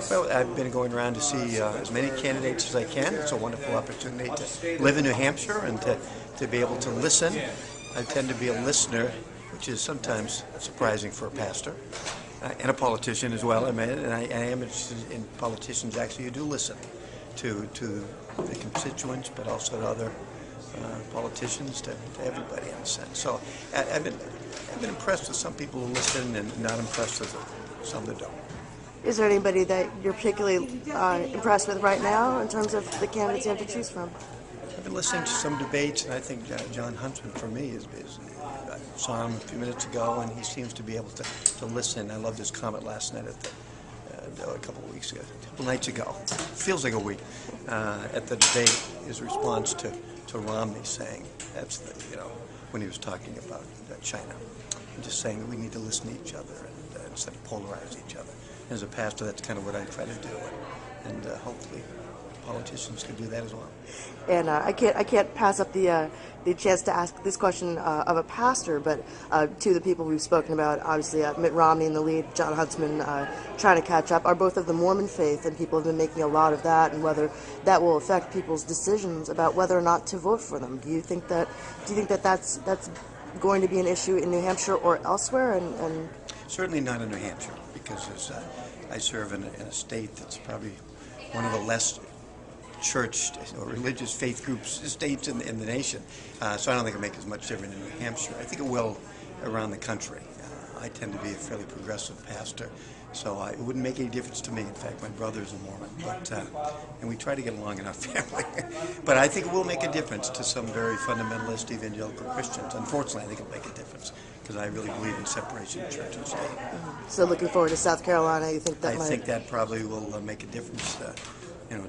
Well, I've been going around to see as many candidates as I can. It's a wonderful opportunity to live in New Hampshire and to be able to listen. I tend to be a listener, which is sometimes surprising for a pastor and a politician as well, I mean, and I am interested in politicians actually who do listen to the constituents, but also to other politicians, to everybody in a sense. So I've been impressed with some people who listen and not impressed with some that don't. Is there anybody that you're particularly impressed with right now in terms of the candidates you have to choose from? I've been listening to some debates, and I think John Huntsman, for me, I saw him a few minutes ago, and he seems to be able to listen. I loved his comment last night a couple of weeks ago, a couple nights ago. Feels like a week. At the debate, his response to Romney saying, that's when he was talking about China, and just saying that we need to listen to each other and instead of polarize each other. As a pastor, that's kind of what I try to do, and hopefully politicians can do that as well. And I can't pass up the chance to ask this question of a pastor, but two of the people we've spoken about, obviously Mitt Romney in the lead, John Huntsman trying to catch up, are both of the Mormon faith, and people have been making a lot of that, and whether that will affect people's decisions about whether or not to vote for them. Do you think that that's going to be an issue in New Hampshire or elsewhere? And certainly not in New Hampshire, because I serve in a state that's probably one of the less church or religious faith groups states in the nation. So I don't think it'll make as much difference in New Hampshire. I think it will around the country. I tend to be a fairly progressive pastor, so it wouldn't make any difference to me. In fact, my brother's a Mormon, and we try to get along in our family. But I think it will make a difference to some very fundamentalist evangelical Christians. Unfortunately, I think it'll make a difference because I really believe in separation of church and state. So looking forward to South Carolina, you think that I think that probably will make a difference,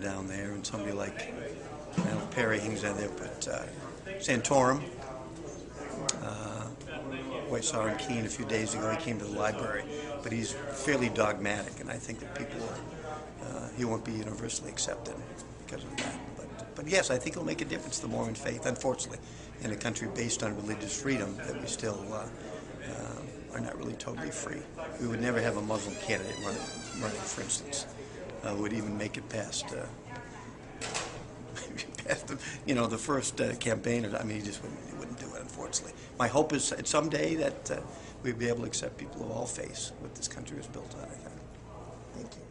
down there, and somebody like Perry hangs out there, but Santorum. I saw him Keene a few days ago. He came to the library, but he's fairly dogmatic, and I think that people he won't be universally accepted because of that. But yes, I think it'll make a difference to the Mormon faith. Unfortunately, in a country based on religious freedom, that we still are not really totally free. We would never have a Muslim candidate running, for instance. Would even make it past the first campaign. I mean, he just wouldn't do it, unfortunately. My hope is someday that we'd be able to accept people of all faiths, what this country was built on, I think. Thank you.